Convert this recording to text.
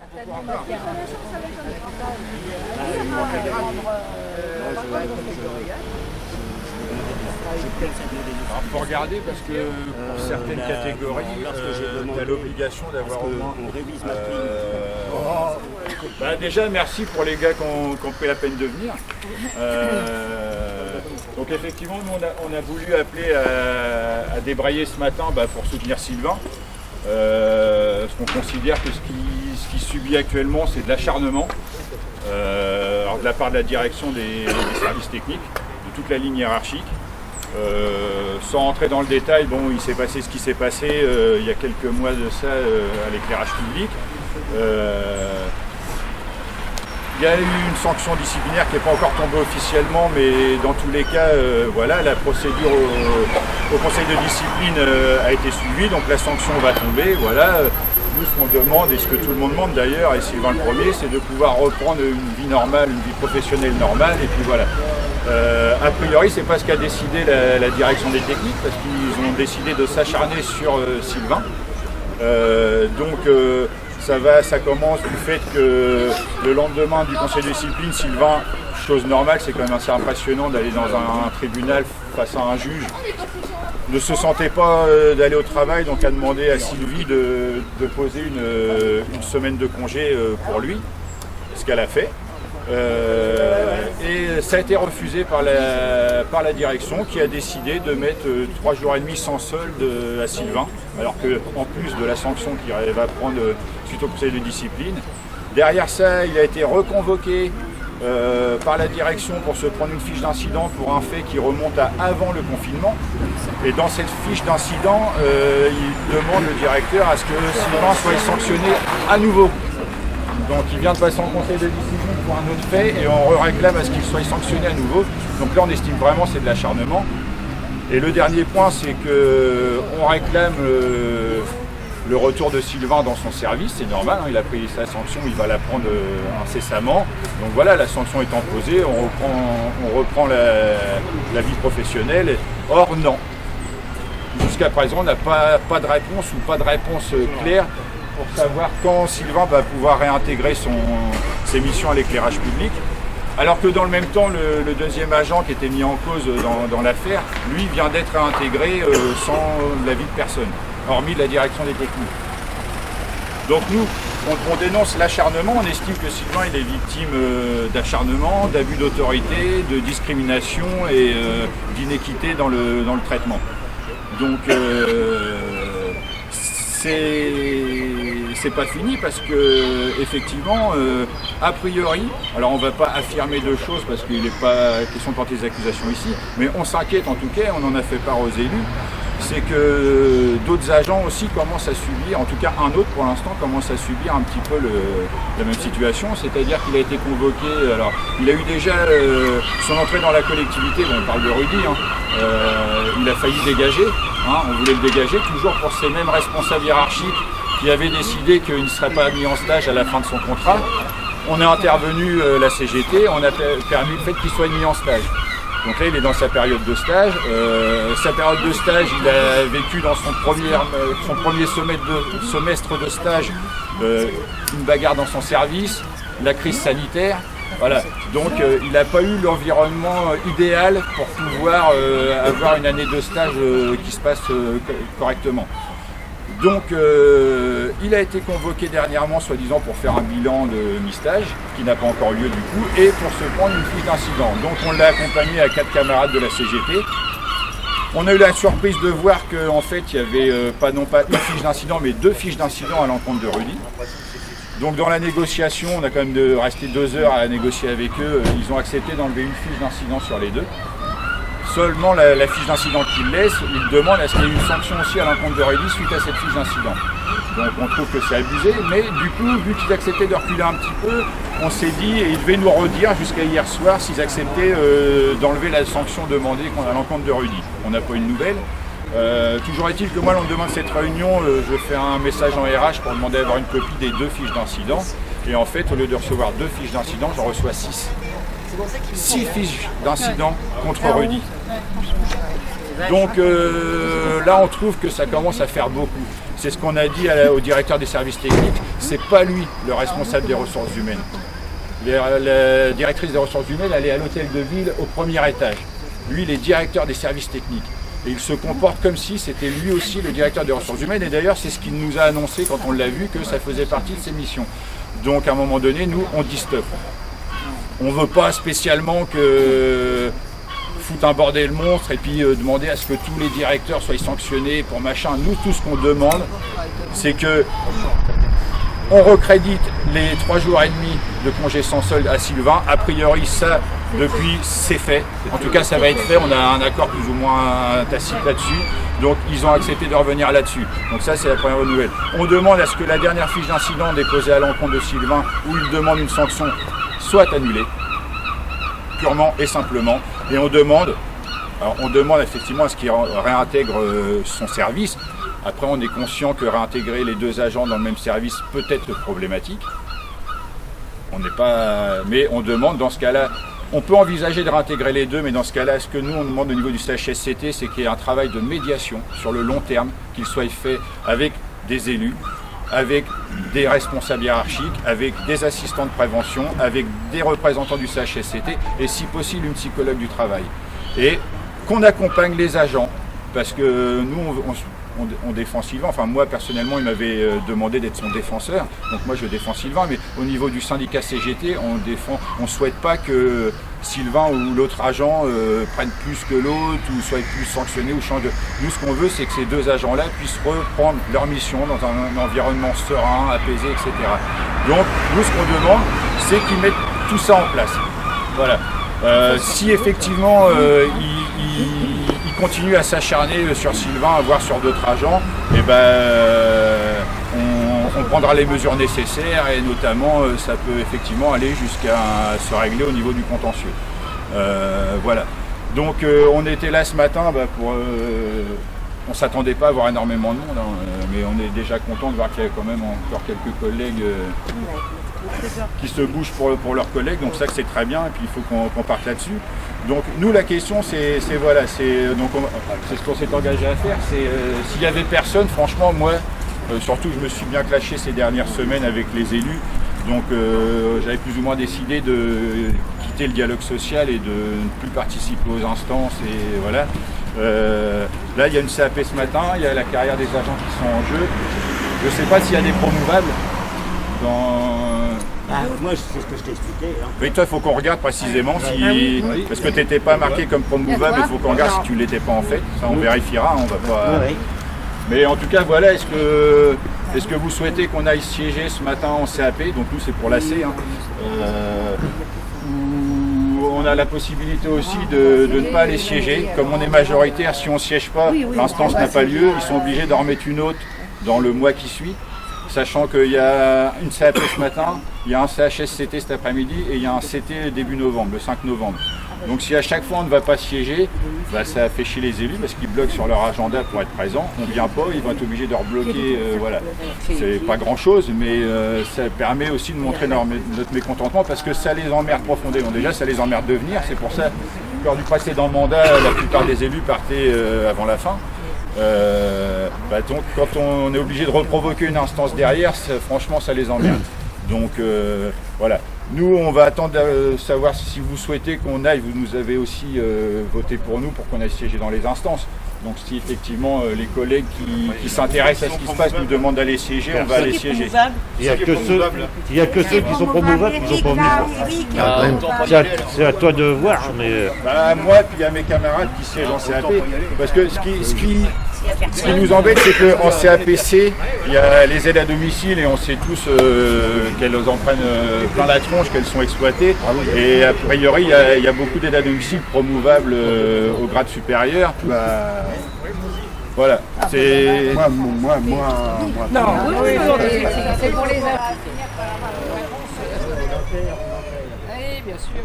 Il faut regarder parce que pour certaines catégories, tu as l'obligation d'avoir au moins... déjà, merci pour les gars qui ont pris la peine de venir. Donc effectivement, nous on a voulu appeler à débrayer ce matin pour soutenir Sylvain. Parce qu'on considère que ce qu'il subit actuellement, c'est de l'acharnement. Alors de la part de la direction des services techniques, de toute la ligne hiérarchique. Sans rentrer dans le détail, bon, il s'est passé ce qui s'est passé il y a quelques mois de ça à l'éclairage public. Il y a eu une sanction disciplinaire qui n'est pas encore tombée officiellement, mais dans tous les cas, voilà, la procédure au conseil de discipline a été suivie, donc la sanction va tomber. Voilà. Nous, ce qu'on demande, et ce que tout le monde demande d'ailleurs, et Sylvain le premier, c'est de pouvoir reprendre une vie normale, une vie professionnelle normale, et puis voilà. A priori, c'est pas ce qu'a décidé la direction des techniques, parce qu'ils ont décidé de s'acharner sur Sylvain. Ça commence du fait que le lendemain du conseil de discipline, Sylvain, chose normale, c'est quand même assez impressionnant d'aller dans un tribunal face à un juge, ne se sentait pas d'aller au travail, donc a demandé à Sylvie de poser une semaine de congé pour lui, ce qu'elle a fait. Et ça a été refusé par la direction qui a décidé de mettre 3 jours et demi sans solde à Sylvain, alors qu'en plus de la sanction qu'il va prendre suite au conseil de discipline, derrière ça il a été reconvoqué par la direction pour se prendre une fiche d'incident pour un fait qui remonte à avant le confinement. Et dans cette fiche d'incident, il demande le directeur à ce que Sylvain soit sanctionné à nouveau. Donc il vient de passer en conseil de discipline pour un autre fait et on réclame à ce qu'il soit sanctionné à nouveau. Donc là on estime vraiment c'est de l'acharnement. Et le dernier point, c'est qu'on réclame le retour de Sylvain dans son service, c'est normal, hein, il a pris sa sanction, il va la prendre incessamment. Donc voilà, la sanction étant posée, on reprend la vie professionnelle. Or non, jusqu'à présent on n'a pas de réponse ou pas de réponse claire pour savoir quand Sylvain va pouvoir réintégrer ses missions à l'éclairage public. Alors que dans le même temps, le deuxième agent qui était mis en cause dans l'affaire, lui vient d'être réintégré sans l'avis de personne, hormis de la direction des techniques. Donc nous, on dénonce l'acharnement, on estime que Sylvain il est victime d'acharnement, d'abus d'autorité, de discrimination et d'inéquité dans le traitement. Donc c'est pas fini parce que effectivement, a priori, alors on va pas affirmer de choses parce qu'il n'est pas question de porter des accusations ici, mais on s'inquiète en tout cas, on en a fait part aux élus, c'est que d'autres agents aussi commencent à subir, en tout cas un autre pour l'instant commence à subir un petit peu la même situation, c'est-à-dire qu'il a été convoqué, alors il a eu déjà son entrée dans la collectivité, bon, on parle de Rudy, hein, il a failli dégager, hein, on voulait le dégager toujours pour ces mêmes responsables hiérarchiques qui avaient décidé qu'il ne serait pas mis en stage à la fin de son contrat. On a intervenu la CGT, on a permis le fait qu'il soit mis en stage. Donc là, il est dans sa période de stage. Sa période de stage, il a vécu dans son premier semestre de stage une bagarre dans son service, la crise sanitaire. Voilà. Donc il n'a pas eu l'environnement idéal pour pouvoir avoir une année de stage qui se passe correctement. Donc il a été convoqué dernièrement, soi-disant, pour faire un bilan de mi-stage, qui n'a pas encore lieu du coup, et pour se prendre une fiche d'incident. Donc on l'a accompagné à 4 camarades de la CGT. On a eu la surprise de voir qu'en fait il y avait non pas une fiche d'incident, mais 2 fiches d'incident à l'encontre de Rudy. Donc dans la négociation, on a quand même resté 2 heures à négocier avec eux. Ils ont accepté d'enlever une fiche d'incident sur les 2. Seulement la fiche d'incident qu'ils laissent, ils demandent à ce qu'il y ait une sanction aussi à l'encontre de Rudy suite à cette fiche d'incident. Donc on trouve que c'est abusé, mais du coup, vu qu'ils acceptaient de reculer un petit peu, on s'est dit, et ils devaient nous redire jusqu'à hier soir s'ils acceptaient d'enlever la sanction demandée à l'encontre de Rudy. On n'a pas eu de nouvelles. Toujours est-il que moi, lors de cette réunion, je fais un message en RH pour demander d'avoir une copie des 2 fiches d'incident. Et en fait, au lieu de recevoir 2 fiches d'incident, j'en reçois 6. 6 fiches d'incident contre Rudy. Donc là, on trouve que ça commence à faire beaucoup. C'est ce qu'on a dit au directeur des services techniques, c'est pas lui le responsable des ressources humaines. La directrice des ressources humaines, elle est à l'hôtel de ville au premier étage. Lui, il est directeur des services techniques. Et il se comporte comme si c'était lui aussi le directeur des ressources humaines. Et d'ailleurs, c'est ce qu'il nous a annoncé quand on l'a vu, que ça faisait partie de ses missions. Donc, à un moment donné, nous, on dit stop. On ne veut pas spécialement que foutre un bordel monstre et puis demander à ce que tous les directeurs soient sanctionnés pour machin. Nous, tout ce qu'on demande, c'est que on recrédite les 3 jours et demi de congé sans solde à Sylvain. A priori, ça, depuis, c'est fait. En tout cas, ça va être fait. On a un accord plus ou moins tacite là-dessus. Donc, ils ont accepté de revenir là-dessus. Donc ça, c'est la première nouvelle. On demande à ce que la dernière fiche d'incident déposée à l'encontre de Sylvain, où il demande une sanction, soit annulée, purement et simplement. Et on demande effectivement à ce qu'il réintègre son service. Après, on est conscient que réintégrer les 2 agents dans le même service peut être problématique. Mais on demande dans ce cas-là, on peut envisager de réintégrer les 2, mais dans ce cas-là, ce que nous on demande au niveau du CHSCT, c'est qu'il y ait un travail de médiation sur le long terme, qu'il soit fait avec des élus, avec des responsables hiérarchiques, avec des assistants de prévention, avec des représentants du CHSCT et si possible une psychologue du travail. Et qu'on accompagne les agents, parce que nous on défend Sylvain, enfin moi personnellement il m'avait demandé d'être son défenseur, donc moi je défends Sylvain, mais au niveau du syndicat CGT, on ne souhaite pas que Sylvain ou l'autre agent prenne plus que l'autre ou soit plus sanctionné ou change de... Nous ce qu'on veut c'est que ces 2 agents-là puissent reprendre leur mission dans un environnement serein, apaisé, etc. Donc nous ce qu'on demande c'est qu'ils mettent tout ça en place. Voilà. Si effectivement il continue à s'acharner sur Sylvain, voire sur d'autres agents, et on prendra les mesures nécessaires et notamment ça peut effectivement aller jusqu'à se régler au niveau du contentieux. Voilà. Donc on était là ce matin on ne s'attendait pas à avoir énormément de monde, mais on est déjà content de voir qu'il y a quand même encore quelques collègues qui se bougent pour leurs collègues, donc ça c'est très bien et puis il faut qu'on parte là-dessus. Donc nous la question c'est ce qu'on s'est engagé à faire, c'est s'il n'y avait personne, franchement moi, surtout je me suis bien clashé ces dernières semaines avec les élus, donc j'avais plus ou moins décidé de quitter le dialogue social et de ne plus participer aux instances et voilà. Là il y a une CAP ce matin, il y a la carrière des agents qui sont en jeu, je ne sais pas s'il y a des promouvables moi, c'est ce que je t'ai expliqué. Hein. Oui, toi, il faut qu'on regarde précisément si... Parce que tu n'étais pas marqué comme promouvable, il faut qu'on regarde si tu ne l'étais pas en fait. Ça, on vérifiera, on va pas... Mais en tout cas, voilà, est-ce que vous souhaitez qu'on aille siéger ce matin en CAP? Donc nous, c'est pour l'AC. On a la possibilité aussi de ne pas aller siéger. Comme on est majoritaire, si on ne siège pas, l'instance n'a pas lieu. Ils sont obligés d'en remettre une autre dans le mois qui suit. Sachant qu'il y a une CAP ce matin, il y a un CHSCT cet après-midi et il y a un CT début novembre, le 5 novembre. Donc si à chaque fois on ne va pas siéger, ça fait chier les élus parce qu'ils bloquent sur leur agenda pour être présents. On ne vient pas, ils vont être obligés de rebloquer. Voilà. C'est pas grand-chose, mais ça permet aussi de montrer notre mécontentement parce que ça les emmerde profondément. Déjà, ça les emmerde de venir. C'est pour ça que lors du précédent mandat, la plupart des élus partaient avant la fin. Donc quand on est obligé de reprovoquer une instance derrière, franchement ça les emmerde. Donc voilà. Nous on va attendre de savoir si vous souhaitez qu'on aille, vous nous avez aussi voté pour nous pour qu'on aille siéger dans les instances. Donc si effectivement les collègues qui s'intéressent à ce qui se passe nous demandent d'aller siéger, on va aller siéger. Il n'y a que ceux qui sont promouvables qui sont pas venus. C'est à toi de voir, mais... Moi, puis il y a mes camarades qui siègent en CAP. Parce que ce qui nous embête, c'est qu'en CAPC, il y a les aides à domicile et on sait tous qu'elles en prennent plein la tronche, qu'elles sont exploitées. Et a priori, il y a beaucoup d'aides à domicile promouvables au grade supérieur. Voilà. C'est... Moi. Non, c'est pour les agents. Oui, bien sûr.